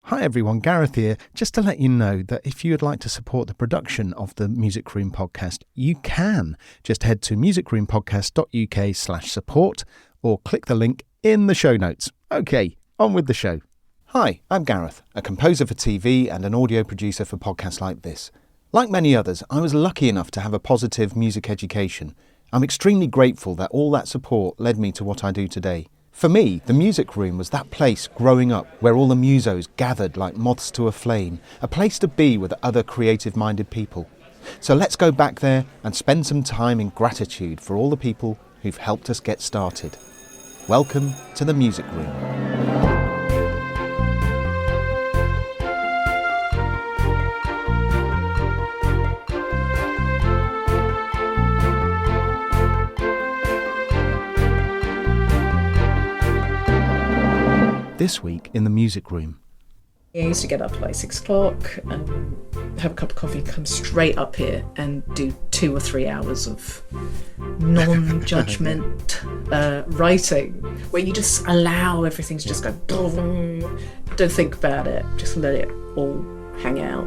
Hi everyone, Gareth here. Just to let you know that if you would like to support the production of the Music Room podcast, you can. Just head to musicroompodcast.uk/support or click the link in the show notes. Okay, on with the show. Hi, I'm Gareth, a composer for TV and an audio producer for podcasts like this. Like many others, I was lucky enough to have a positive music education. I'm extremely grateful that all that support led me to what I do today. For me, the music room was that place growing up where all the musos gathered like moths to a flame, a place to be with other creative-minded people. So let's go back there and spend some time in gratitude for all the people who've helped us get started. Welcome to the music room. This week in the music room. I used to get up at like 6 o'clock and have a cup of coffee, come straight up here and do 2 or 3 hours of non-judgment writing, where you just allow everything to just go, don't think about it, just let it all hang out.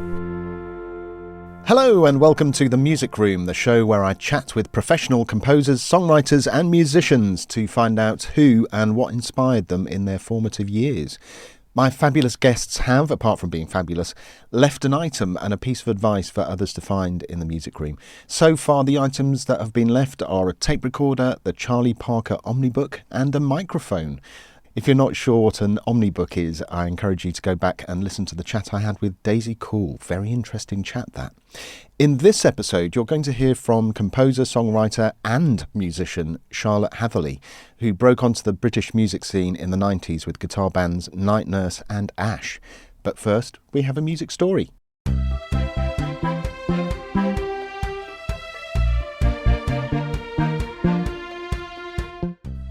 Hello and welcome to The Music Room, the show where I chat with professional composers, songwriters and musicians to find out who and what inspired them in their formative years. My fabulous guests have, apart from being fabulous, left an item and a piece of advice for others to find in the music room. So far the items that have been left are a tape recorder, the Charlie Parker Omnibook and a microphone. If you're not sure what an Omnibook is, I encourage you to go back and listen to the chat I had with Daisy Cool. Very interesting chat, that. In this episode, you're going to hear from composer, songwriter and musician Charlotte Hatherley, who broke onto the British music scene in the 90s with guitar bands Night Nurse and Ash. But first, we have a music story.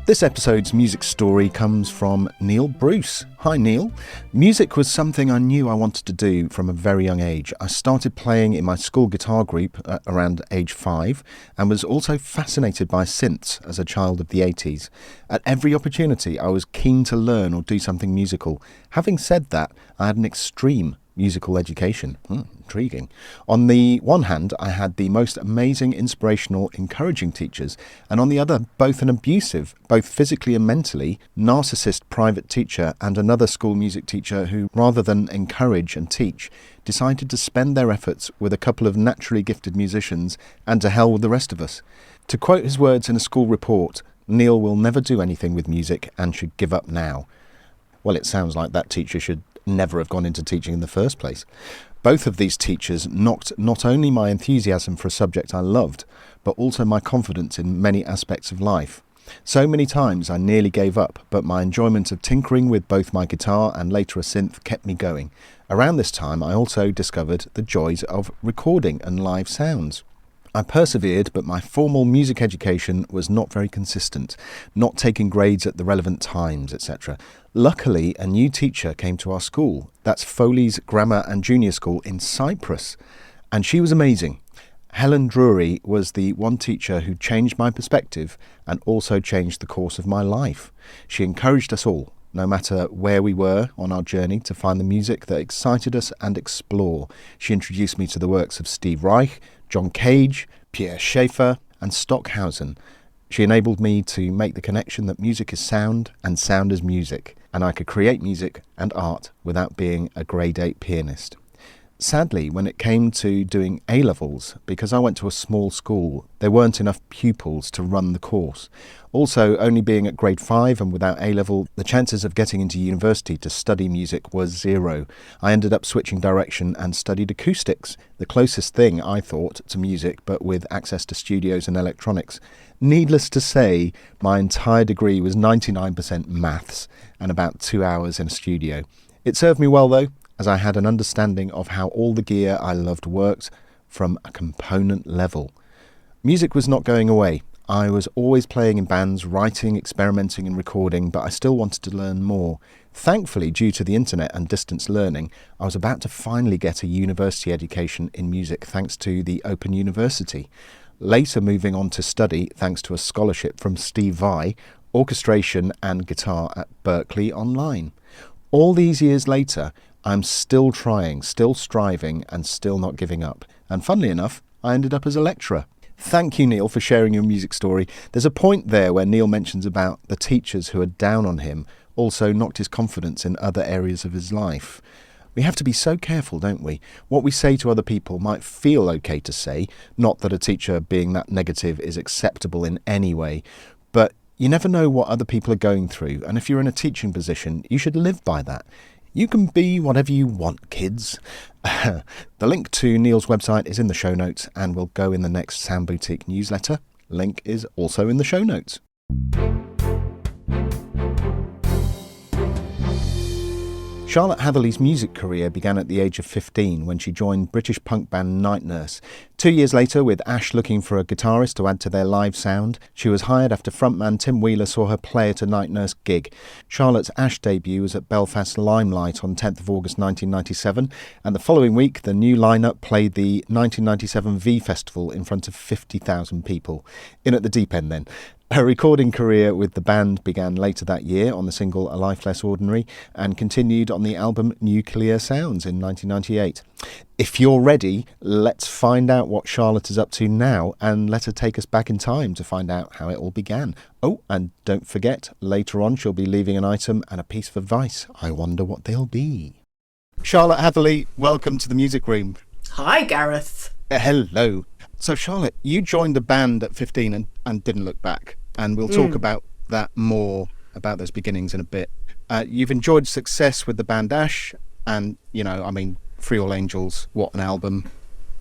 This episode's music story comes from Neil Bruce. Hi Neil. Music was something I knew I wanted to do from a very young age. I started playing in my school guitar group around age 5 and was also fascinated by synths as a child of the 80s. At every opportunity I was keen to learn or do something musical. Having said that, I had an extreme musical education. Intriguing. On the one hand, I had the most amazing, inspirational, encouraging teachers, and on the other, both an abusive, both physically and mentally, narcissist private teacher and another school music teacher who, rather than encourage and teach, decided to spend their efforts with a couple of naturally gifted musicians and to hell with the rest of us. To quote his words in a school report, Neil will never do anything with music and should give up now. Well, it sounds like that teacher should never have gone into teaching in the first place. Both of these teachers knocked not only my enthusiasm for a subject I loved, but also my confidence in many aspects of life. So many times I nearly gave up, but my enjoyment of tinkering with both my guitar and later a synth kept me going. Around this time I also discovered the joys of recording and live sounds. I persevered, but my formal music education was not very consistent, not taking grades at the relevant times, etc. Luckily, a new teacher came to our school. That's Foley's Grammar and Junior School in Cyprus, and she was amazing. Helen Drury was the one teacher who changed my perspective and also changed the course of my life. She encouraged us all, no matter where we were on our journey, to find the music that excited us and explore. She introduced me to the works of Steve Reich, John Cage, Pierre Schaeffer and Stockhausen. She enabled me to make the connection that music is sound and sound is music, and I could create music and art without being a grade 8 pianist. Sadly, when it came to doing A-levels, because I went to a small school, there weren't enough pupils to run the course. Also, only being at grade 5 and without A-level, the chances of getting into university to study music was 0. I ended up switching direction and studied acoustics, the closest thing, I thought, to music, but with access to studios and electronics. Needless to say, my entire degree was 99% maths and about 2 hours in a studio. It served me well, though, as I had an understanding of how all the gear I loved worked from a component level. Music was not going away. I was always playing in bands, writing, experimenting and recording, but I still wanted to learn more. Thankfully, due to the internet and distance learning, I was about to finally get a university education in music thanks to the Open University. Later moving on to study, thanks to a scholarship from Steve Vai, orchestration and guitar at Berklee Online. All these years later, I'm still trying, still striving, and still not giving up. And funnily enough, I ended up as a lecturer. Thank you, Neil, for sharing your music story. There's a point there where Neil mentions about the teachers who are down on him also knocked his confidence in other areas of his life. We have to be so careful, don't we? What we say to other people might feel okay to say, not that a teacher being that negative is acceptable in any way, but you never know what other people are going through, and if you're in a teaching position, you should live by that. You can be whatever you want, kids. The link to Neil's website is in the show notes and will go in the next Sound Boutique newsletter. Link is also in the show notes. Charlotte Hatherley's music career began at the age of 15 when she joined British punk band Night Nurse. 2 years later, with Ash looking for a guitarist to add to their live sound, she was hired after frontman Tim Wheeler saw her play at a Night Nurse gig. Charlotte's Ash debut was at Belfast's Limelight on 10th of August 1997, and the following week the new lineup played the 1997 V Festival in front of 50,000 people. In at the deep end then. Her recording career with the band began later that year on the single A Life Less Ordinary and continued on the album Nuclear Sounds in 1998. If you're ready, let's find out what Charlotte is up to now and let her take us back in time to find out how it all began. Oh, and don't forget, later on she'll be leaving an item and a piece of advice. I wonder what they'll be. Charlotte Hatherley, welcome to the Music Room. Hi, Gareth. Hello. So Charlotte, you joined the band at 15 and didn't look back. And we'll talk about that more, about those beginnings in a bit. You've enjoyed success with the band Ash, and, Free All Angels, what an album.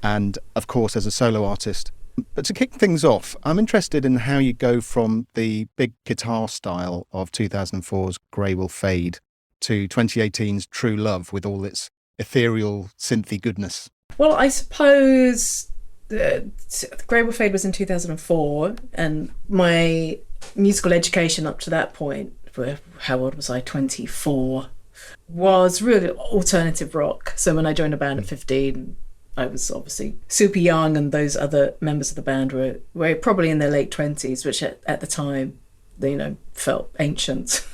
And, of course, as a solo artist. But to kick things off, I'm interested in how you go from the big guitar style of 2004's Grey Will Fade to 2018's True Love with all its ethereal, synthy goodness. Well, I suppose Grey Will Fade was in 2004, and my musical education up to that point, how old was I, 24, was really alternative rock. So when I joined a band at 15, I was obviously super young, and those other members of the band were probably in their late 20s, which at the time, they felt ancient.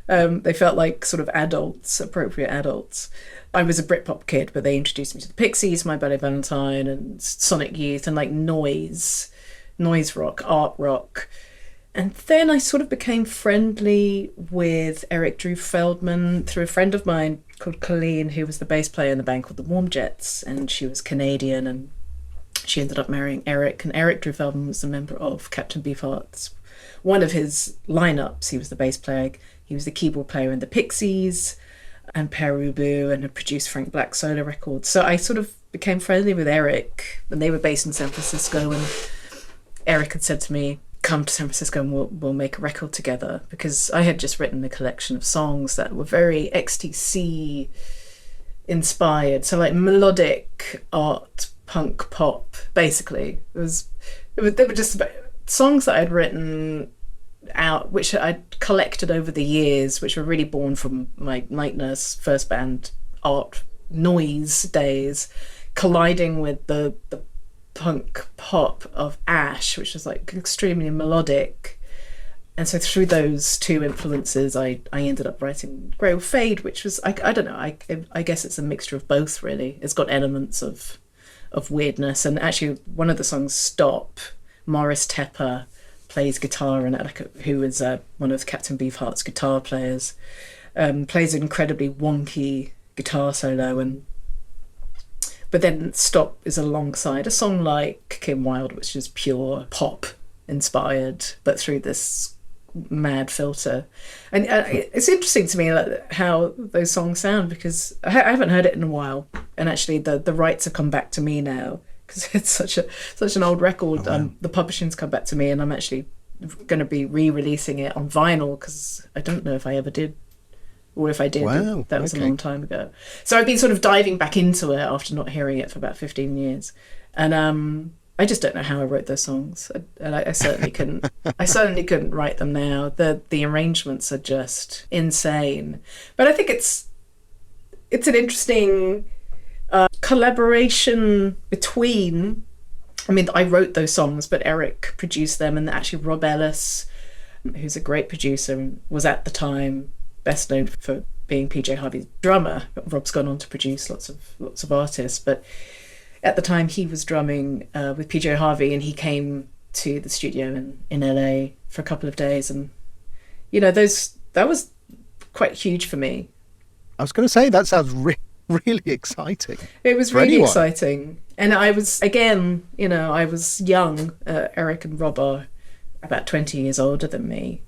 They felt like sort of adults, appropriate adults. I was a Britpop kid, but they introduced me to the Pixies, My Bloody Valentine, and Sonic Youth, and like noise rock, art rock. And then I sort of became friendly with Eric Drew Feldman through a friend of mine called Colleen, who was the bass player in the band called the Warm Jets, and she was Canadian, and she ended up marrying Eric, and Eric Drew Feldman was a member of Captain Beefheart's. One of his lineups, he was the bass player, he was the keyboard player in the Pixies and Perubu, and had produced Frank Black solo records. So I sort of became friendly with Eric, and they were based in San Francisco, and Eric had said to me, come to San Francisco and we'll make a record together, because I had just written a collection of songs that were very XTC inspired, so like melodic art, punk pop, basically. They were just songs that I'd written out, which I'd collected over the years, which were really born from my Night Nurse first band art noise days, colliding with the punk pop of Ash, which was like extremely melodic. And so through those two influences, I ended up writing Grey Will Fade, which was, I don't know, I guess it's a mixture of both, really. It's got elements of weirdness, and actually one of the songs, Stop, Morris Tepper plays guitar, and who is one of Captain Beefheart's guitar players, plays an incredibly wonky guitar solo, but then Stop is alongside a song like Kim Wilde, which is pure pop inspired, but through this mad filter. And it's interesting to me how those songs sound, because I haven't heard it in a while, and actually the rights have come back to me now, because it's such an old record. Oh, wow. The publishing's come back to me, and I'm actually going to be re-releasing it on vinyl, because I don't know if I ever did, or if I did. Wow, that was a long time ago. So I've been sort of diving back into it after not hearing it for about 15 years, and I just don't know how I wrote those songs, and I certainly couldn't. I certainly couldn't write them now. The arrangements are just insane, but I think it's an interesting collaboration between. I mean, I wrote those songs, but Eric produced them, and actually Rob Ellis, who's a great producer and was at the time best known for being PJ Harvey's drummer. Rob's gone on to produce lots of artists, but at the time he was drumming with PJ Harvey, and he came to the studio in LA for a couple of days, and that was quite huge for me. I was going to say, that sounds really exciting. It was really exciting. And I was, again, I was young. Eric and Rob are about 20 years older than me.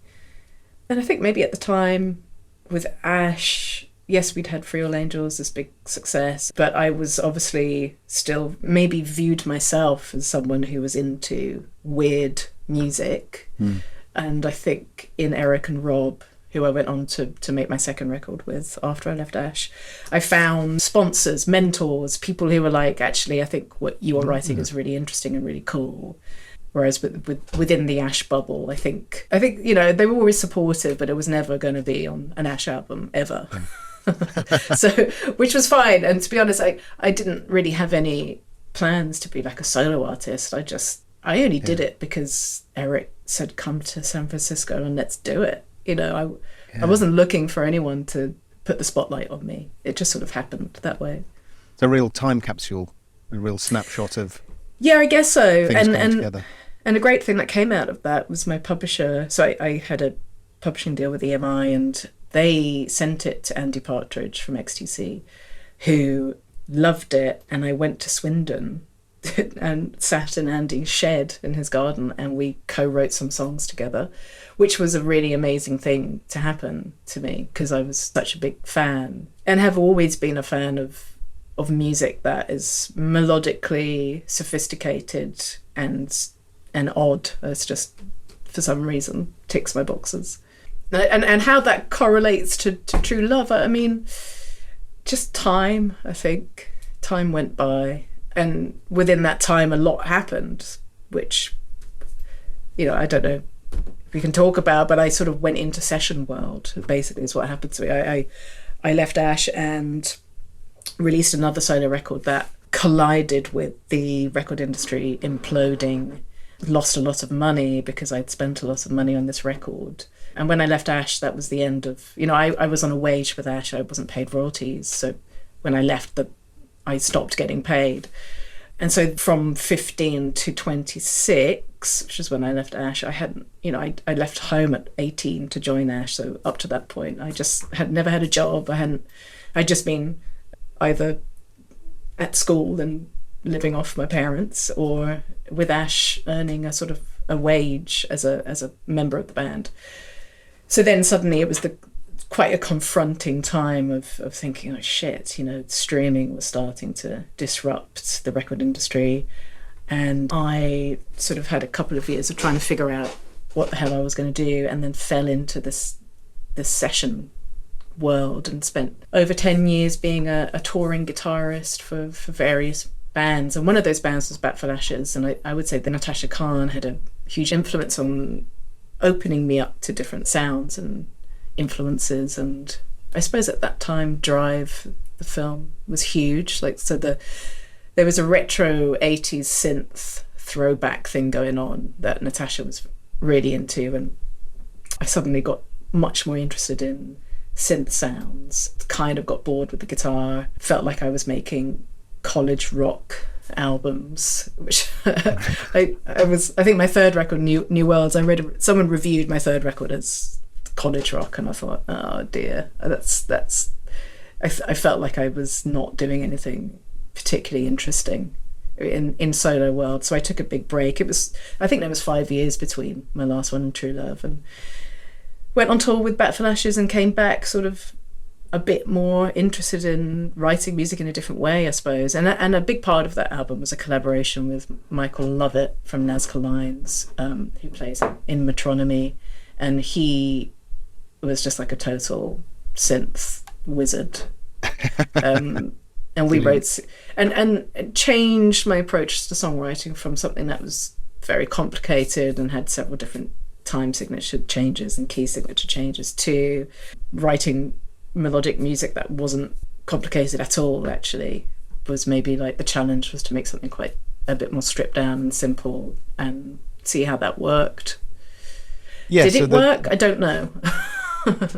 And I think maybe at the time with Ash, yes, we'd had Free All Angels, this big success, but I was obviously still maybe viewed myself as someone who was into weird music. And I think in Eric and Rob, who I went on to make my second record with after I left Ash, I found sponsors, mentors, people who were like, actually, I think what you are writing is really interesting and really cool. Whereas within the Ash bubble, I think they were always supportive, but it was never going to be on an Ash album ever. So, which was fine. And to be honest, I didn't really have any plans to be like a solo artist. I only did it because Eric said, come to San Francisco and let's do it. I wasn't looking for anyone to put the spotlight on me. It just sort of happened that way. It's a real time capsule, a real snapshot of I guess so. things coming together. And a great thing that came out of that was my publisher. So I had a publishing deal with EMI, and they sent it to Andy Partridge from XTC, who loved it. And I went to Swindon and sat in Andy's shed in his garden, and we co-wrote some songs together, which was a really amazing thing to happen to me because I was such a big fan and have always been a fan of music that is melodically sophisticated and odd. It's just, for some reason, ticks my boxes. And how that correlates to true love, I mean, just time, I think. Time went by. And within that time, a lot happened, which, I don't know if we can talk about, but I sort of went into session world, basically, is what happened to me. I left Ash and released another solo record that collided with the record industry imploding, lost a lot of money because I'd spent a lot of money on this record. And when I left Ash, that was the end of, I was on a wage with Ash. I wasn't paid royalties. So when I left, I stopped getting paid. And so from 15 to 26, which is when I left Ash, I hadn't, I left home at 18 to join Ash. So up to that point, I just had never had a job. I'd just been either at school and living off my parents, or with Ash earning a sort of a wage as a member of the band. So then suddenly it was quite a confronting time of thinking, oh shit, streaming was starting to disrupt the record industry. And I sort of had a couple of years of trying to figure out what the hell I was going to do, and then fell into this session world and spent over 10 years being a touring guitarist for various bands. And one of those bands was Bat for Lashes. And I would say that Natasha Khan had a huge influence on opening me up to different sounds and influences. And I suppose at that time Drive, the film, was huge. There was a retro 80s synth throwback thing going on that Natasha was really into, and I suddenly got much more interested in synth sounds, kind of got bored with the guitar, felt like I was making college rock albums, which I think my third record, New Worlds, someone reviewed my third record as college rock, and I thought, oh dear, I felt like I was not doing anything particularly interesting in solo world. So I took a big break. I think there was 5 years between my last one and True Love, and went on tour with Bat for Lashes and came back sort of a bit more interested in writing music in a different way, I suppose. And a big part of that album was a collaboration with Michael Lovett from Nazca Lines, who plays in Metronomy, and he was just like a total synth wizard. And we wrote and changed my approach to songwriting from something that was very complicated and had several different time signature changes and key signature changes to writing melodic music that wasn't complicated at all. Actually, was maybe like the challenge was to make something quite a bit more stripped down and simple and see how that worked. Did it work? I don't know.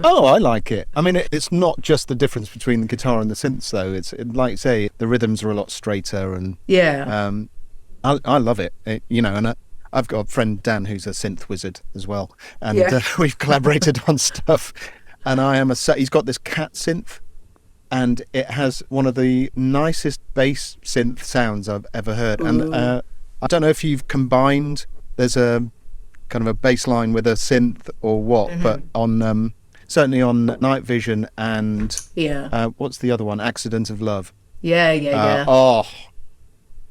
Oh, I like it. I mean, it's not just the difference between the guitar and the synths, though. Like you say, the rhythms are a lot straighter, and Yeah. I love it. And I've got a friend Dan who's a synth wizard as well, and Yeah. we've collaborated on stuff. And he's got this cat synth, and it has one of the nicest bass synth sounds I've ever heard. And Ooh. I don't know if you've combined. There's a kind of a bass line with a synth or what, but on certainly on Night Vision and Yeah. what's the other one? Accident of Love. Yeah, yeah. Oh,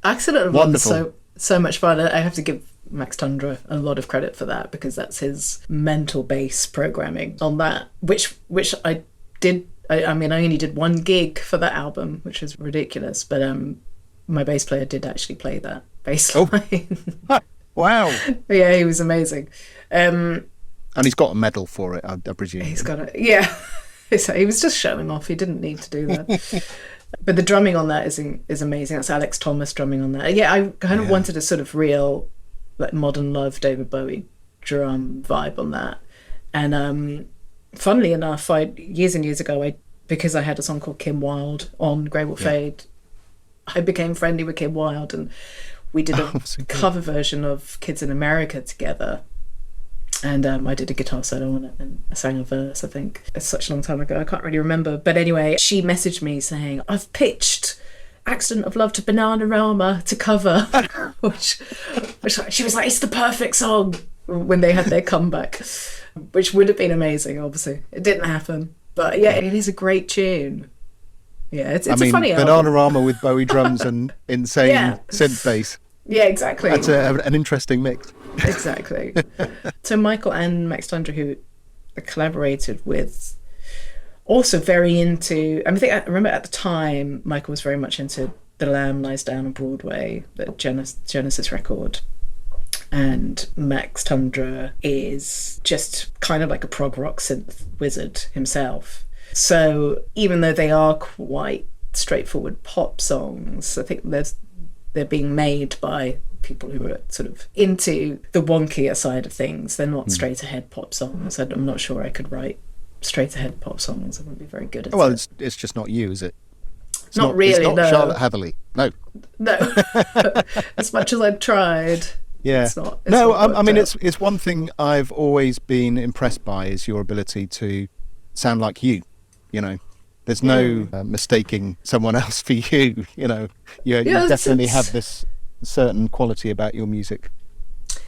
Accident of Love is wonderful. so much fun. I have to give Max Tundra a lot of credit for that, because that's his mental bass programming on that, which I did. I mean, I only did one gig for that album, which is ridiculous, but my bass player did actually play that bass line. Wow. Yeah, he was amazing. And he's got a medal for it, I presume. He's got it. Yeah. So he was just showing off. He didn't need to do that. But the drumming on that is amazing. That's Alex Thomas drumming on that. Yeah, I kind of wanted a sort of real, like, modern love David Bowie drum vibe on that. And funnily enough, years and years ago, because I had a song called Kim Wilde on Grey Will Fade, I became friendly with Kim Wilde, and we did a cover version of Kids in America together. And I did a guitar solo on it, and I sang a verse, I think. It's such a long time ago, I can't really remember. But anyway, she messaged me saying, I've pitched Accident of Love to Bananarama to cover, which she was like, it's the perfect song, when they had their comeback, which would have been amazing, obviously. It didn't happen. But yeah, it is a great tune. Yeah, it's a funny album. Bananarama with Bowie drums and insane synth bass. Yeah, exactly. That's an interesting mix. Exactly. So Michael and Max Tundra, who I collaborated with, also very into, I remember at the time Michael was very much into The Lamb Lies Down on Broadway, the Genesis record, and Max Tundra is just kind of like a prog rock synth wizard himself. So even though they are quite straightforward pop songs, I think they're being made by people who are sort of into the wonkier side of things. They're not straight ahead pop songs. I'm not sure I could write straight ahead pop songs. I wouldn't be very good at it. Well, it's just not you, is it? It's not really. It's not no. Charlotte Hatherley. No. As much as I've tried. Yeah. It's not I mean, out. it's one thing I've always been impressed by is your ability to sound like you. You know, there's no mistaking someone else for you. You know, you definitely have this certain quality about your music.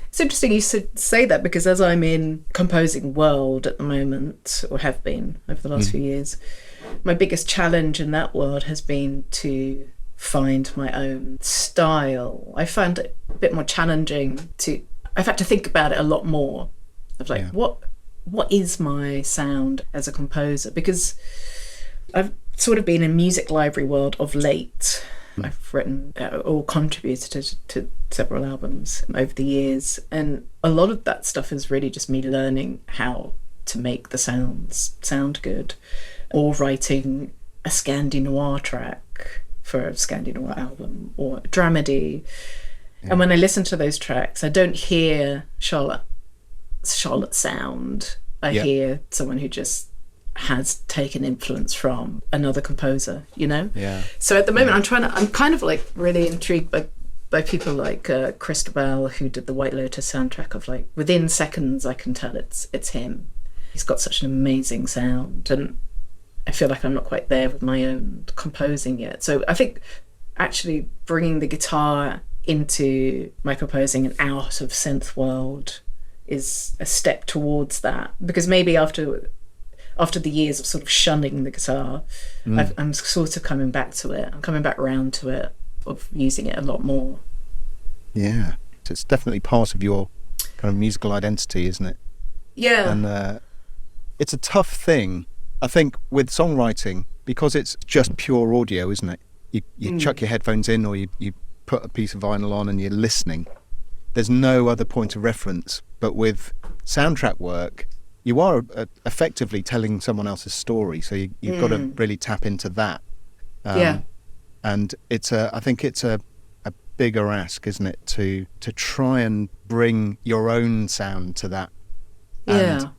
It's interesting you say that, because as I'm in composing world at the moment, or have been over the last few years, my biggest challenge in that world has been to find my own style. I found it a bit more challenging I've had to think about it a lot more of like, what is my sound as a composer? Because I've sort of been in music library world of late. I've written or contributed to several albums over the years, and a lot of that stuff is really just me learning how to make the sounds sound good, or writing a Scandi Noir track for a Scandi Noir album, or a dramedy. And when I listen to those tracks, I don't hear Charlotte sound. I hear someone who just has taken influence from another composer, you know? Yeah. So at the moment I'm kind of like really intrigued by people like Christabel, who did the White Lotus soundtrack, of like, within seconds I can tell it's him. He's got such an amazing sound, and I feel like I'm not quite there with my own composing yet. So I think actually bringing the guitar into my composing and out of synth world is a step towards that, because maybe after the years of sort of shunning the guitar, I'm sort of coming back to it. I'm coming back around to it, of using it a lot more. Yeah, so it's definitely part of your kind of musical identity, isn't it? Yeah. And it's a tough thing, I think, with songwriting, because it's just pure audio, isn't it? You chuck your headphones in, or you put a piece of vinyl on and you're listening. There's no other point of reference. But with soundtrack work, you are effectively telling someone else's story, so you've got to really tap into that. And I think it's a bigger ask, isn't it, to try and bring your own sound to that, and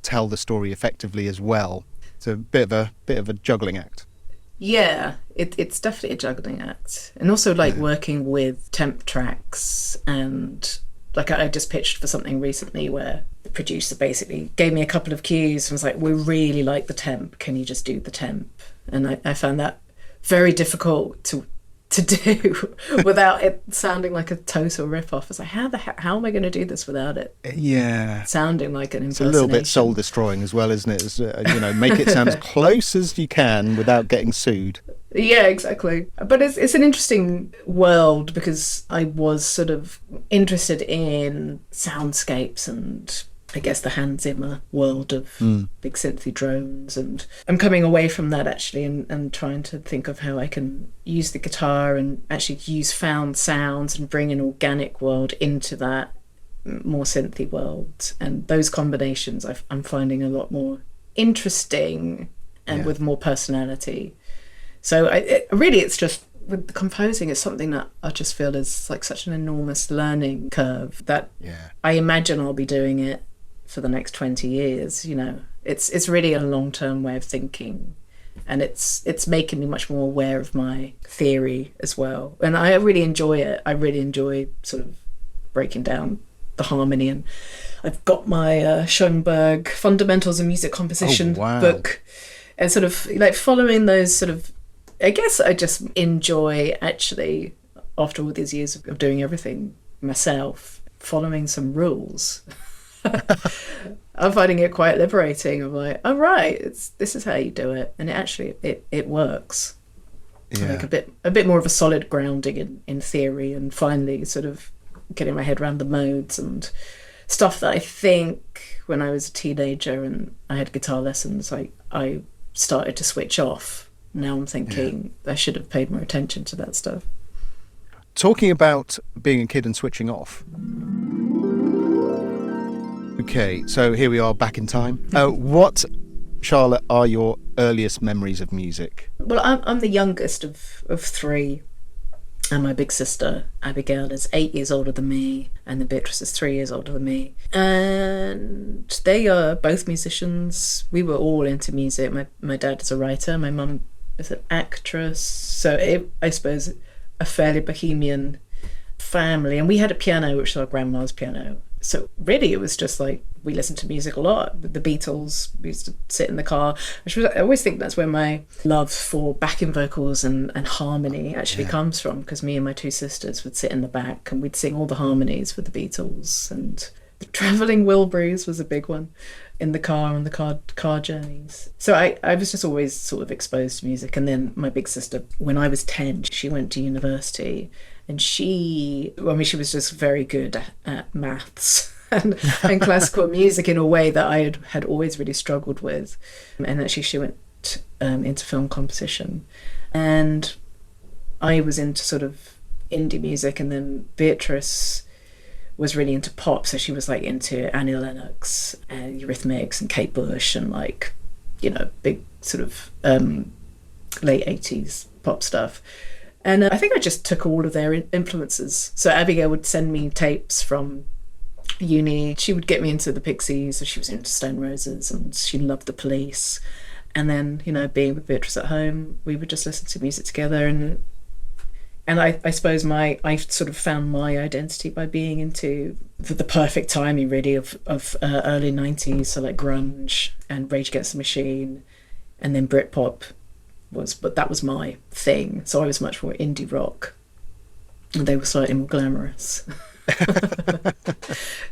tell the story effectively as well. It's a bit of a juggling act. Yeah, it's definitely a juggling act. And also like working with temp tracks, and like I just pitched for something recently where the producer basically gave me a couple of cues and was like, we really like the temp, can you just do the temp? And I found that very difficult to do without it sounding like a total rip-off. I was like, how am I going to do this without it sounding like an impersonation? It's a little bit soul-destroying as well, isn't it? It's, make it sound as close as you can without getting sued. Yeah, exactly. But it's an interesting world because I was sort of interested in soundscapes and I guess the Hans Zimmer world of big synthy drones, and I'm coming away from that actually and trying to think of how I can use the guitar and actually use found sounds and bring an organic world into that more synthy world, and those combinations I'm finding a lot more interesting and with more personality. So it's just with the composing, it's something that I just feel is like such an enormous learning curve that I imagine I'll be doing it for the next 20 years. It's really a long-term way of thinking, and it's making me much more aware of my theory as well, and I really enjoy it. I really enjoy sort of breaking down the harmony, and I've got my Schoenberg Fundamentals of Music Composition book, and sort of like following those sort of, I guess I just enjoy actually, after all these years of doing everything myself, following some rules. I'm finding it quite liberating. I'm like, oh right, this is how you do it, and it works. Like a bit more of a solid grounding in theory, and finally sort of getting my head around the modes and stuff that I think when I was a teenager and I had guitar lessons, I started to switch off. Now I'm thinking I should have paid more attention to that stuff. Talking about being a kid and switching off. Okay, so here we are back in time. What, Charlotte, are your earliest memories of music? Well, I'm the youngest of three, and my big sister Abigail is 8 years older than me, and then Beatrice is 3 years older than me, and they are both musicians. We were all into music. My dad is a writer, my mum is an actress, so I suppose a fairly bohemian family, and we had a piano which was our grandma's piano. So really it was just like we listened to music a lot. The Beatles, we used to sit in the car. I always think that's where my love for backing vocals and harmony actually comes from, because me and my two sisters would sit in the back and we'd sing all the harmonies with the Beatles, and the travelling Wilburys was a big one in the car, on the car journeys. So I was just always sort of exposed to music. And then my big sister, when I was 10, she went to university, and she was just very good at maths and classical music in a way that I had always really struggled with. And actually she went into film composition, and I was into sort of indie music, and then Beatrice was really into pop, so she was like into Annie Lennox and Eurythmics and Kate Bush and like, big sort of late 80s pop stuff. And I think I just took all of their influences. So Abigail would send me tapes from uni. She would get me into the Pixies, so she was into Stone Roses, and she loved the Police. And then, being with Beatrice at home, we would just listen to music together. And I suppose I sort of found my identity by being into the perfect timing, really, of early 90s, so like grunge and Rage Against the Machine, and then Britpop. But that was my thing. So I was much more indie rock, and they were slightly more glamorous.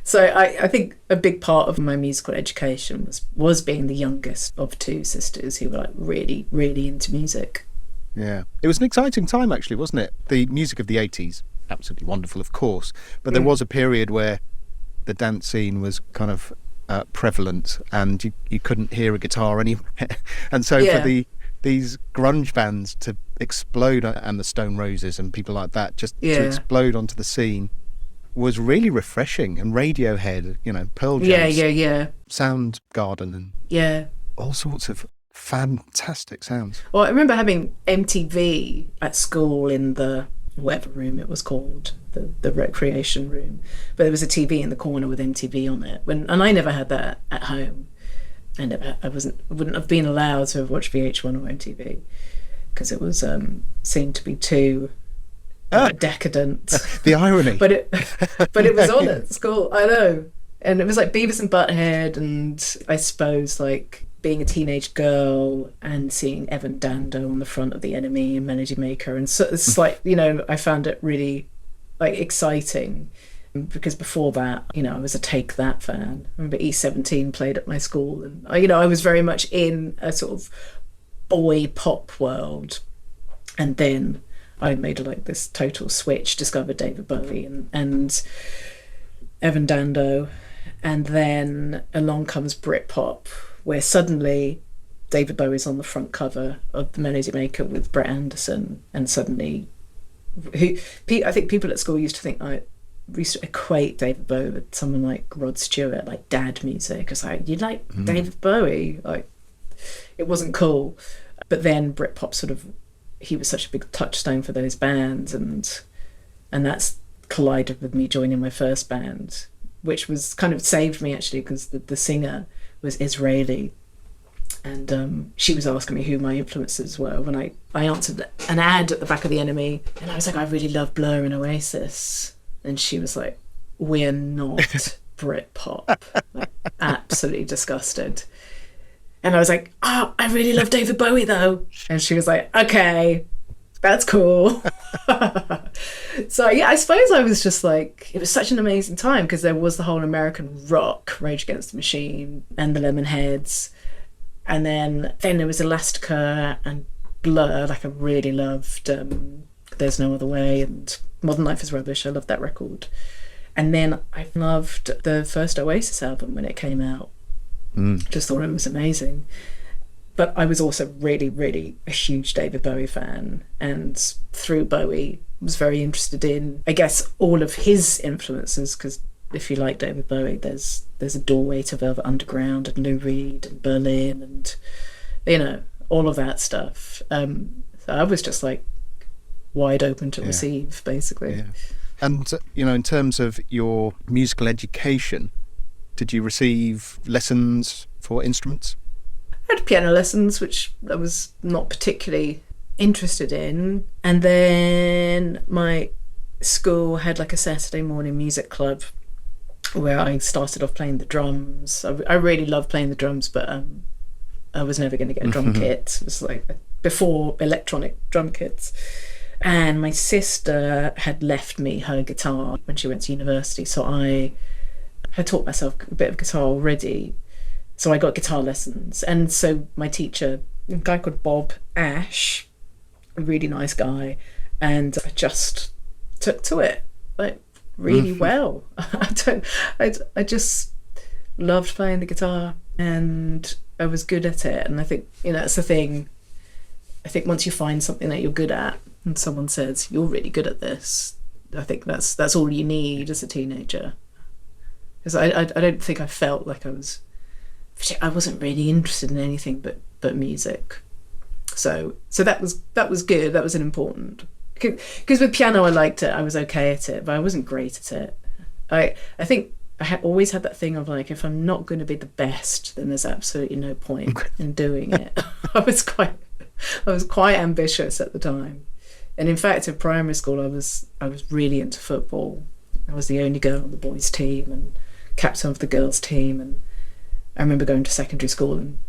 So I think a big part of my musical education was being the youngest of two sisters who were like really, really into music. Yeah, it was an exciting time actually, wasn't it? The music of the 80s, absolutely wonderful, of course, but there was a period where the dance scene was kind of prevalent, and you couldn't hear a guitar anywhere. And so for these grunge bands to explode, and the Stone Roses and people like that, just to explode onto the scene, was really refreshing. And Radiohead, Pearl Jam, Soundgarden, and all sorts of fantastic sounds. Well, I remember having MTV at school in the whatever room it was called, the recreation room, but there was a TV in the corner with MTV on it. And I never had that at home. And I wouldn't have been allowed to have watched VH1 or MTV because it was seemed to be too decadent. The irony. but it was on at school. I know, and it was like Beavis and Butthead, and I suppose like being a teenage girl and seeing Evan Dando on the front of The Enemy and Melody Maker, and so it's like, you know, I found it really like exciting. Because before that, you know, I was a Take That fan. I remember E17 played at my school, and you know, I was very much in a sort of boy pop world. And then I made like this total switch, discovered David Bowie and Evan Dando, and then along comes Britpop, where suddenly David Bowie's on the front cover of the Melody Maker with Brett Anderson, and suddenly, I think people at school used to think we used to equate David Bowie with someone like Rod Stewart, like dad music. It's like, you like David Bowie? Like, it wasn't cool. But then Britpop sort of, he was such a big touchstone for those bands, and that's collided with me joining my first band, which was kind of saved me actually, because the singer was Israeli, and she was asking me who my influences were when I answered an ad at the back of The Enemy, and I was like, I really love Blur and Oasis. And she was like, we're not Britpop. Like, absolutely disgusted. And I was like, oh, I really love David Bowie though. And she was like, okay, that's cool. So yeah, I suppose I was just like, it was such an amazing time because there was the whole American rock, Rage Against the Machine and the Lemonheads. And then there was Elastica and Blur. Like, I really loved There's No Other Way and Modern Life is Rubbish. I loved that record. And then I loved the first Oasis album when it came out. Just thought it was amazing. But I was also really, really a huge David Bowie fan, and through Bowie was very interested in, I guess, all of his influences, because if you like David Bowie, there's a doorway to Velvet Underground and Lou Reed and Berlin and, you know, all of that stuff. So I was just like wide open to receive, basically. Yeah. And, you know, in terms of your musical education, did you receive lessons for instruments? I had piano lessons, which I was not particularly interested in. And then my school had like a Saturday morning music club where I started off playing the drums. I really loved playing the drums, but I was never going to get a drum kit. It was like before electronic drum kits. And my sister had left me her guitar when she went to university, so I had taught myself a bit of guitar already. So I got guitar lessons. And so my teacher, a guy called Bob Ash, a really nice guy, and I just took to it like really well. I just loved playing the guitar, and I was good at it. And I think, you know, that's the thing. I think once you find something that you're good at and someone says, you're really good at this, I think that's all you need as a teenager. Because I don't think I felt like I wasn't really interested in anything but music. So that was good. That was an important, because with piano I liked it. I was okay at it, but I wasn't great at it. I think I always had that thing of like, if I'm not going to be the best, then there's absolutely no point in doing it. I was quite ambitious at the time, and in fact in primary school I was really into football. I was the only girl on the boys' team and captain of the girls' team, and I remember going to secondary school and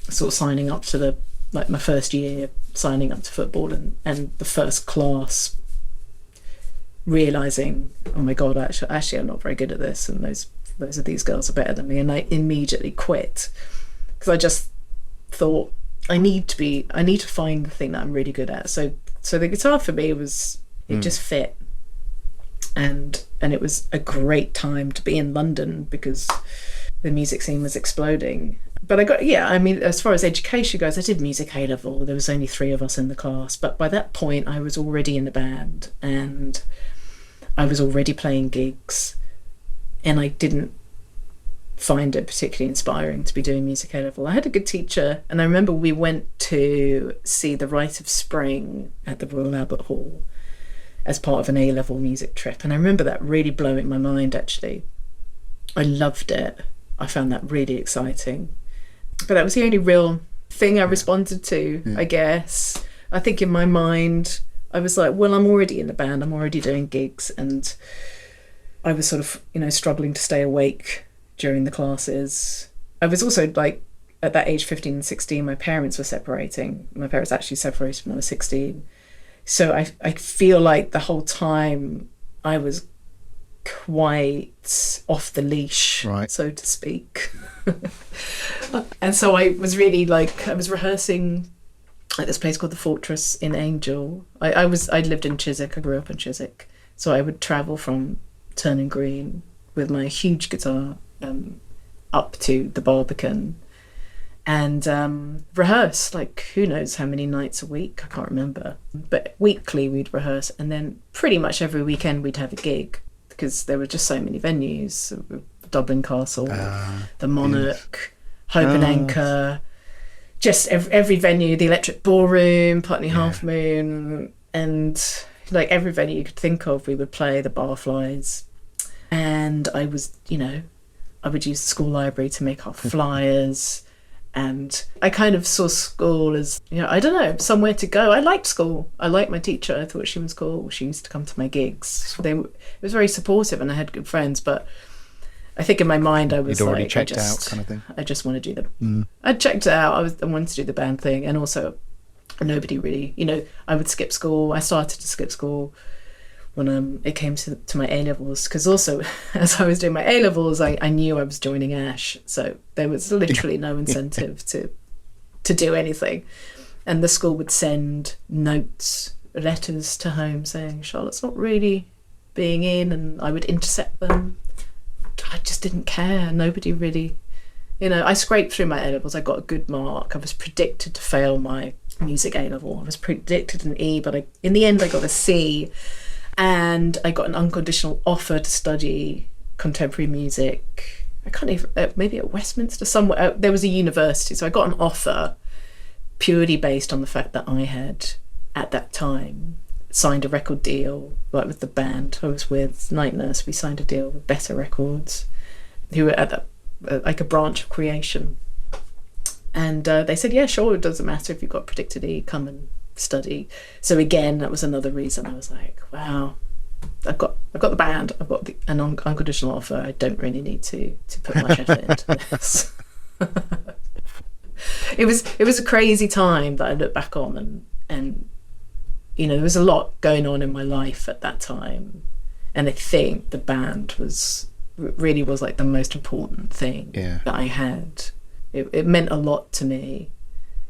sort of signing up to my first year, signing up to football, and the first class realising, oh my God, actually I'm not very good at this, and these girls are better than me, and I immediately quit because I just thought I need to find the thing that I'm really good at. So the guitar for me it just fit, and it was a great time to be in London because the music scene was exploding. But as far as education goes, I did music A-level. There was only 3 of us in the class, but by that point I was already in the band and I was already playing gigs, and I didn't find it particularly inspiring to be doing music A-level. I had a good teacher, and I remember we went to see The Rite of Spring at the Royal Albert Hall as part of an A-level music trip, and I remember that really blowing my mind. Actually, I loved it. I found that really exciting, But that was the only real thing I responded to, I guess. I think in my mind, I was like, well, I'm already in the band, I'm already doing gigs, and I was sort of, struggling to stay awake during the classes. I was also like, at that age, 15 and 16, my parents were separating. My parents actually separated when I was 16. So I feel like the whole time I was quite off the leash, right, so to speak. And so I was really I was rehearsing at this place called the Fortress in Angel. I lived in Chiswick. I grew up in Chiswick, so I would travel from Turning Green with my huge guitar up to the Barbican and rehearse who knows how many nights a week, I can't remember, but weekly we'd rehearse, and then pretty much every weekend we'd have a gig because there were just so many venues. Dublin Castle, the Monarch, Hope and Anchor, just every venue, the Electric Ballroom, Putney Half Moon, and every venue you could think of, we would play. The Barflies. And I was, I would use the school library to make our flyers, and I kind of saw school as, I don't know, somewhere to go. I liked school. I liked my teacher. I thought she was cool. She used to come to my gigs. It was very supportive, and I had good friends, but I think in my mind I was You'd already checked out kind of thing. I just want to do the... I checked it out. I wanted to do the band thing, and also nobody really... I would skip school. I started to skip school when it came to my A-levels, because also as I was doing my A-levels, I knew I was joining ASH, so there was literally no incentive to do anything. And the school would send letters to home saying, Charlotte's not really being in, and I would intercept them. I just didn't care. Nobody really, I scraped through my A-levels. I got a good mark. I was predicted to fail my music A-level. I was predicted an E, but in the end I got a C, and I got an unconditional offer to study contemporary music. I can't even, maybe at Westminster somewhere. There was a university, so I got an offer purely based on the fact that I had, at that time, signed a record deal with the band I was with, Night Nurse. We signed a deal with Better Records, who were at a branch of Creation, and they said, yeah, sure, it doesn't matter if you've got predicted E, come and study. So again, that was another reason I was like, wow, I've got the band, I've got an unconditional offer, I don't really need to put much effort into this. It was a crazy time that I look back on, and there was a lot going on in my life at that time, and I think the band really was the most important thing that I had. It meant a lot to me.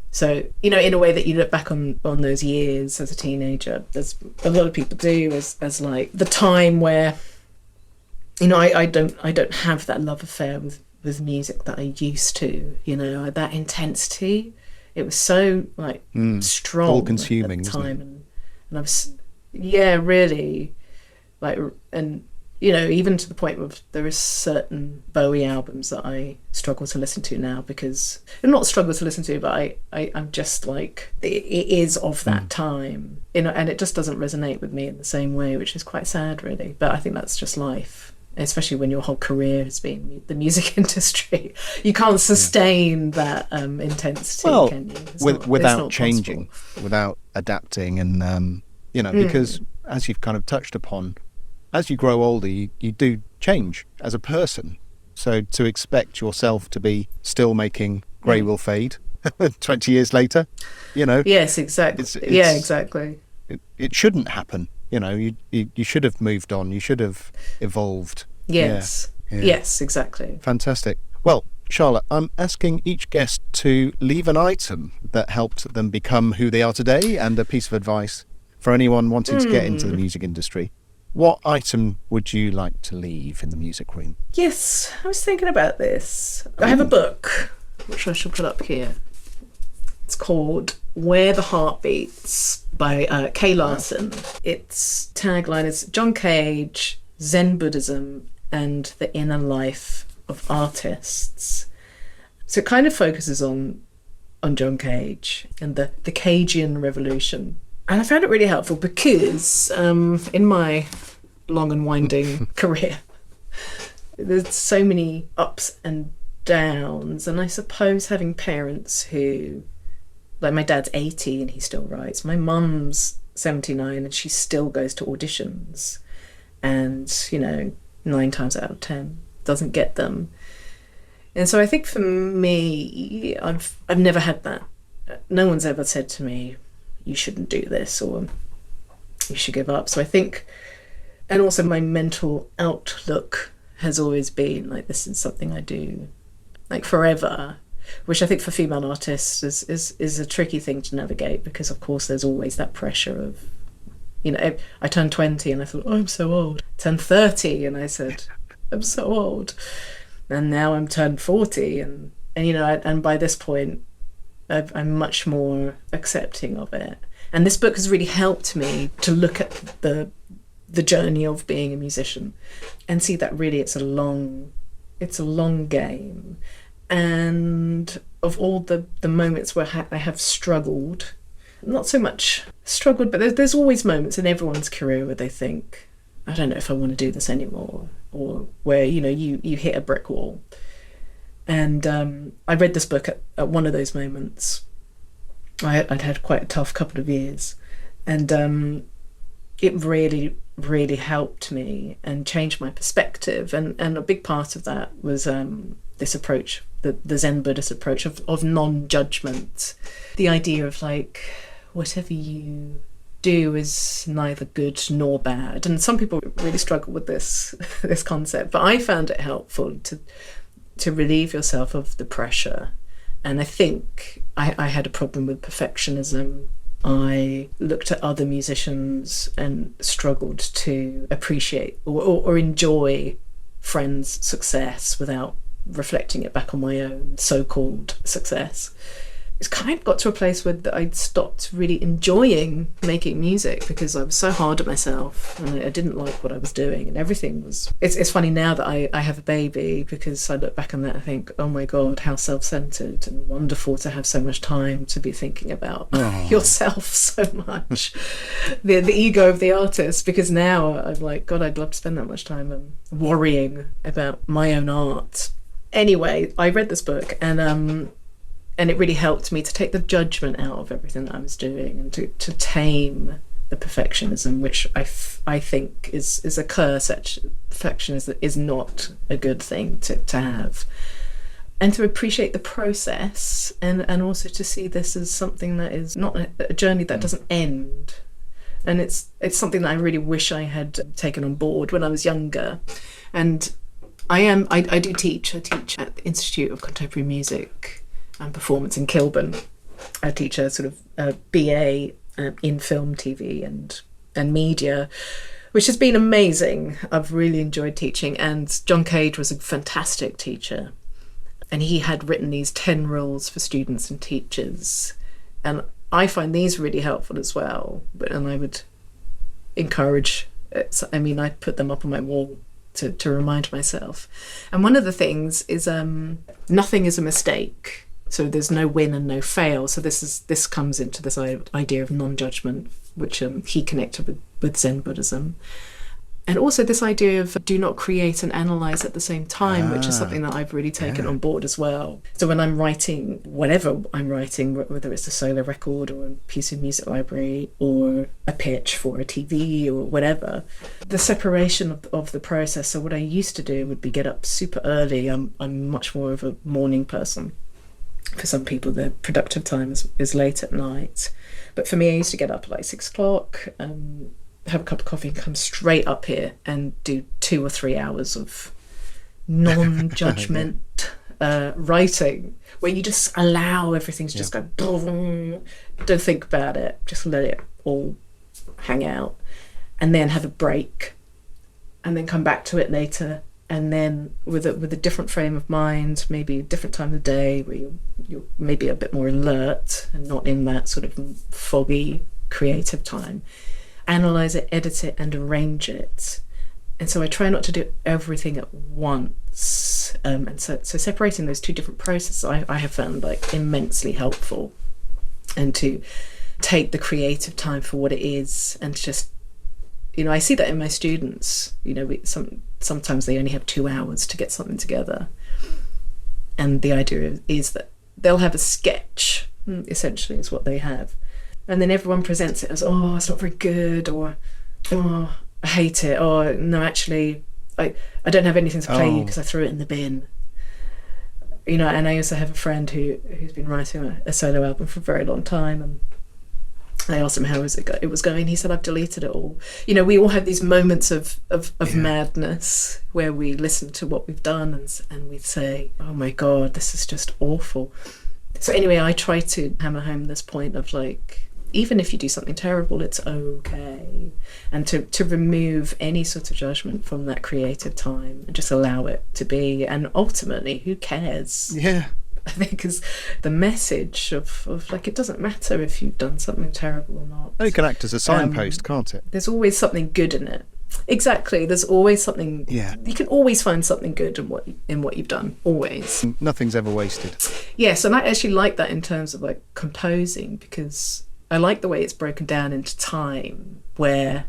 So, in a way that you look back on those years as a teenager, as a lot of people do, as the time where, I don't have that love affair with music that I used to, that intensity. It was so strong, all consuming at the time, and I was, really, and even to the point where there are certain Bowie albums that I struggle to listen to now, because not struggle to listen to, but I'm just it is of that time, and it just doesn't resonate with me in the same way, which is quite sad, really. But I think that's just life, especially when your whole career has been the music industry. You can't sustain that intensity, can you? Without changing, without adapting, and because as you've kind of touched upon, as you grow older, you do change as a person. So to expect yourself to be still making Grey Will Fade 20 years later, Yes, exactly. Exactly. It shouldn't happen. You should have moved on. You should have evolved. Yes. Yeah. Yes, exactly. Fantastic. Well, Charlotte, I'm asking each guest to leave an item that helped them become who they are today, and a piece of advice for anyone wanting to get into the music industry. What item would you like to leave in the music room? Yes, I was thinking about this. I have a book, which I shall put up here. It's called Where the Heart Beats by Kay Larson. Its tagline is John Cage, Zen Buddhism, and the Inner Life of Artists. So it kind of focuses on John Cage and the Cagean revolution. And I found it really helpful because in my long and winding career, there's so many ups and downs. And I suppose having parents who, like my dad's 80 and he still writes. My mum's 79 and she still goes to auditions. And, 9 times out of 10 doesn't get them. And so I think for me, I've never had that. No one's ever said to me, you shouldn't do this or you should give up. So I think, and also my mental outlook has always been like, this is something I do like forever, which I think for female artists is a tricky thing to navigate, because of course there's always that pressure of, I turned 20 and I thought, oh, I'm so old. Turned 30 and I said, I'm so old. And now I'm turned 40 and by this point I'm much more accepting of it. And this book has really helped me to look at the journey of being a musician and see that really it's a long game. And of all the moments where I have struggled, not so much struggled, but there's always moments in everyone's career where they think, I don't know if I want to do this anymore, or where, you hit a brick wall. And I read this book at one of those moments. I'd had quite a tough couple of years, and it really, really helped me and changed my perspective. And a big part of that was this approach, the Zen Buddhist approach of non-judgment. The idea of like, whatever you do is neither good nor bad. And some people really struggle with this concept, but I found it helpful to relieve yourself of the pressure. And I think I had a problem with perfectionism. I looked at other musicians and struggled to appreciate or enjoy friends' success without reflecting it back on my own so-called success. It's kind of got to a place where I'd stopped really enjoying making music because I was so hard at myself and I didn't like what I was doing, and everything was... It's funny now that I have a baby, because I look back on that and think, oh my God, how self-centered and wonderful to have so much time to be thinking about yourself so much. The ego of the artist, because now I'm like, God, I'd love to spend that much time worrying about my own art. Anyway, I read this book and it really helped me to take the judgment out of everything that I was doing and to tame the perfectionism, which I think is a curse. Perfectionism is not a good thing to have. And to appreciate the process and also to see this as something that is not a journey that doesn't end. And it's something that I really wish I had taken on board when I was younger. And I do teach. I teach at the Institute of Contemporary Music and Performance in Kilburn. I teach a sort of a BA in film, TV and media, which has been amazing. I've really enjoyed teaching, and John Cage was a fantastic teacher, and he had written these 10 rules for students and teachers, and I find these really helpful as well. And I would encourage, I put them up on my wall to remind myself. And one of the things is nothing is a mistake. So there's no win and no fail. So this comes into this idea of non-judgment, which he connected with Zen Buddhism. And also this idea of do not create and analyze at the same time, which is something that I've really taken on board as well. So when I'm writing, whatever I'm writing, whether it's a solo record or a piece of music library or a pitch for a TV or whatever, the separation of the process. So what I used to do would be get up super early. I'm much more of a morning person. For some people, the productive time is late at night. But for me, I used to get up at like 6 o'clock, have a cup of coffee and come straight up here and do 2 or 3 hours of non-judgment writing, where you just allow everything to just go, boom, don't think about it, just let it all hang out, and then have a break and then come back to it later. And then with a different frame of mind, maybe a different time of day, where you're maybe a bit more alert and not in that sort of foggy creative time, analyze it, edit it, and arrange it. And so I try not to do everything at once. And so separating those two different processes, I have found like immensely helpful, and to take the creative time for what it is, and just, I see that in my students. Sometimes they only have 2 hours to get something together, And the idea is that they'll have a sketch, essentially, is what they have. And then everyone presents it as, oh, it's not very good, or, oh, I hate it, or no, actually, I don't have anything to play you because I threw it in the bin. You know, and I also have a friend who's been writing a solo album for a very long time, and I asked him how it was going. He said, I've deleted it all. You know, we all have these moments of madness where we listen to what we've done and we say, oh my God, this is just awful. So anyway, I try to hammer home this point of like, even if you do something terrible, it's okay. And to remove any sort of judgment from that creative time and just allow it to be. And ultimately, who cares? Yeah. I think is the message of like, it doesn't matter if you've done something terrible or not. It can act as a signpost, can't it? There's always something good in it. Exactly. There's always something. Yeah. You can always find something good in what you've done. Always. Nothing's ever wasted. Yes, and I actually like that in terms of like composing, because I like the way it's broken down into time, where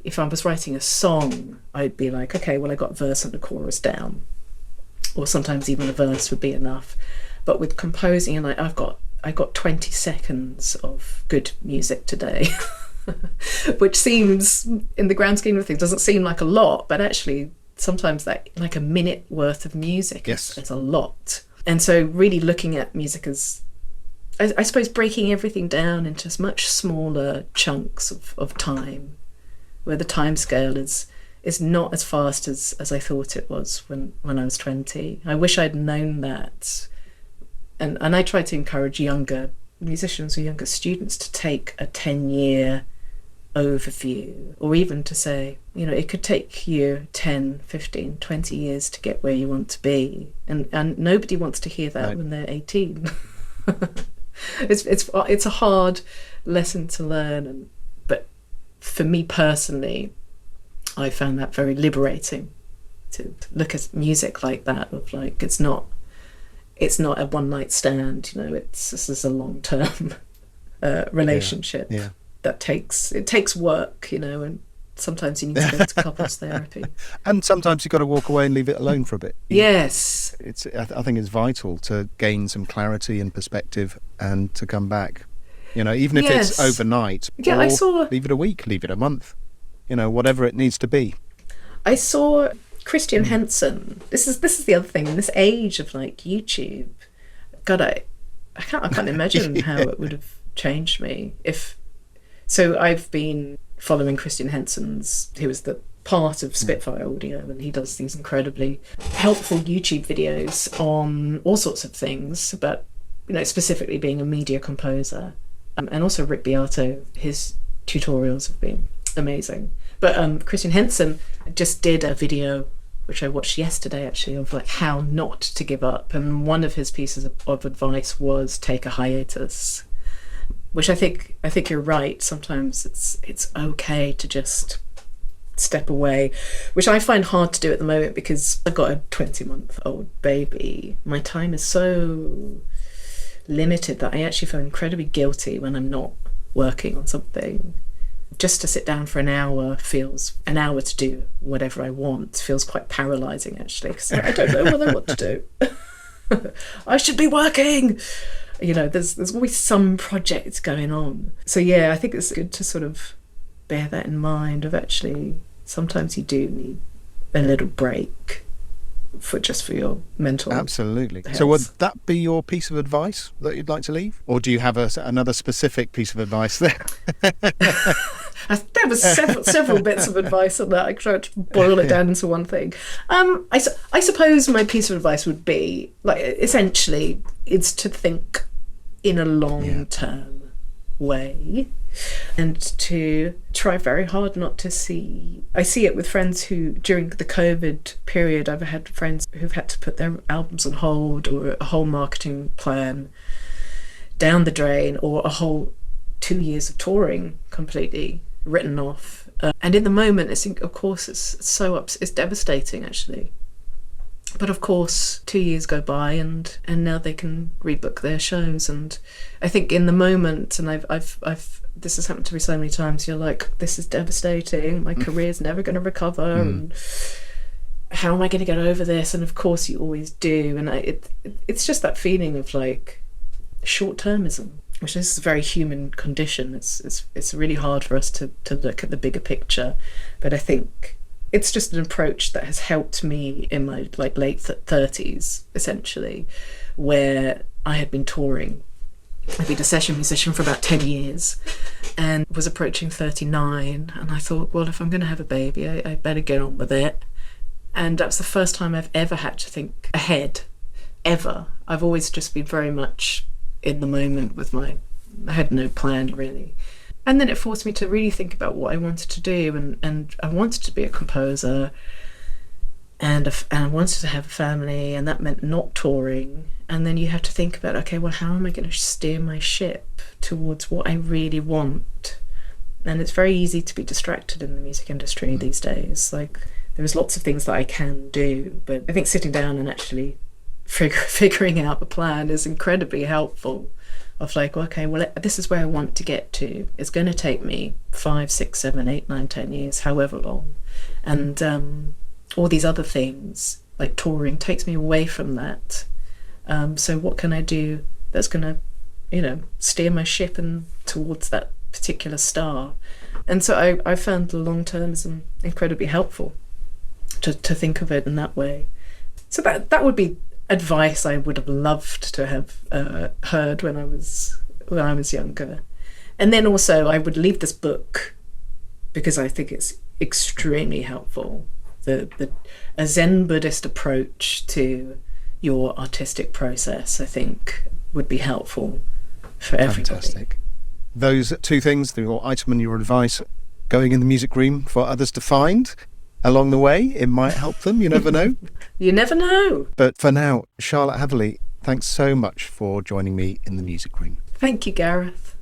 if I was writing a song, I'd be like, okay, well, I got a verse and a chorus down, or sometimes even a verse would be enough. But with composing, and I got 20 seconds of good music today, which seems, in the grand scheme of things, doesn't seem like a lot, but actually sometimes that like a minute worth of music is a lot. And so really looking at music as, I suppose, breaking everything down into much smaller chunks of time, where the time scale is not as fast as I thought it was when I was 20. I wish I'd known that. And I try to encourage younger musicians or younger students to take a 10-year overview, or even to say, you know, it could take you 10, 15, 20 years to get where you want to be. And nobody wants to hear that when they're 18. It's a hard lesson to learn, but for me personally, I found that very liberating to look at music like that, of like, it's not a one night stand, you know, this is a long term relationship that takes work, you know, and sometimes you need to go to couples therapy. And sometimes you've got to walk away and leave it alone for a bit. Yes. I think it's vital to gain some clarity and perspective and to come back. You know, even if it's overnight, or leave it a week, leave it a month, you know, whatever it needs to be. I saw Christian Henson. This is the other thing, in this age of like YouTube. God, I can't imagine how it would have changed me if. So I've been following Christian Henson's, who was the part of Spitfire Audio, and he does these incredibly helpful YouTube videos on all sorts of things, but, you know, specifically being a media composer. And also Rick Beato, his tutorials have been amazing. But Christian Henson just did a video, which I watched yesterday actually, of like how not to give up. And one of his pieces of advice was take a hiatus, which I think you're right. Sometimes it's okay to just step away, which I find hard to do at the moment because I've got a 20-month-old baby. My time is so limited that I actually feel incredibly guilty when I'm not working on something. Just to sit down for an hour to do whatever I want feels quite paralysing, actually, because I don't know what I want to do. I should be working. You know, there's always some project going on. So yeah, I think it's good to sort of bear that in mind, of actually sometimes you do need a little break for your mental Absolutely health. So would that be your piece of advice that you'd like to leave, or do you have another specific piece of advice there? There was several bits of advice on that. I tried to boil it down into one thing. I suppose my piece of advice would be, like, essentially it's to think in a long-term way, and to try very hard not to see. I see it with friends who, during the COVID period, I've had friends who've had to put their albums on hold, or a whole marketing plan down the drain, or a whole 2 years of touring completely written off. And in the moment, of course, it's devastating, actually. But of course, 2 years go by, and now they can rebook their shows. And I think in the moment, and I've this has happened to me so many times, you're like, this is devastating. My career's never going to recover. And how am I going to get over this? And of course you always do. And it's just that feeling of like short-termism, which is a very human condition. It's really hard for us to look at the bigger picture. But I think it's just an approach that has helped me in my like late 30s, essentially, where I had been touring. I'd been a session musician for about 10 years and was approaching 39. And I thought, well, if I'm going to have a baby, I better get on with it. And that's the first time I've ever had to think ahead, ever. I've always just been very much in the moment with I had no plan really. And then it forced me to really think about what I wanted to do. And I wanted to be a composer and I wanted to have a family, and that meant not touring. And then you have to think about, okay, well, how am I going to steer my ship towards what I really want? And it's very easy to be distracted in the music industry these days. Like, there's lots of things that I can do, but I think sitting down and actually figuring out the plan is incredibly helpful. Of like, okay, well, this is where I want to get to. It's going to take me 5, 6, 7, 8, 9, 10 years, however long. And all these other things, like touring, takes me away from that. So what can I do that's going to, steer my ship towards that particular star? And so I found the long-termism incredibly helpful to think of it in that way. So that would be advice I would have loved to have heard when I was younger. And then also I would leave this book because I think it's extremely helpful. A Zen Buddhist approach to your artistic process, I think, would be helpful for everybody. Fantastic. Those two things, your item and your advice, going in the music room for others to find along the way, it might help them. You never know. You never know. But for now, Charlotte Hatherley, thanks so much for joining me in the music room. Thank you, Gareth.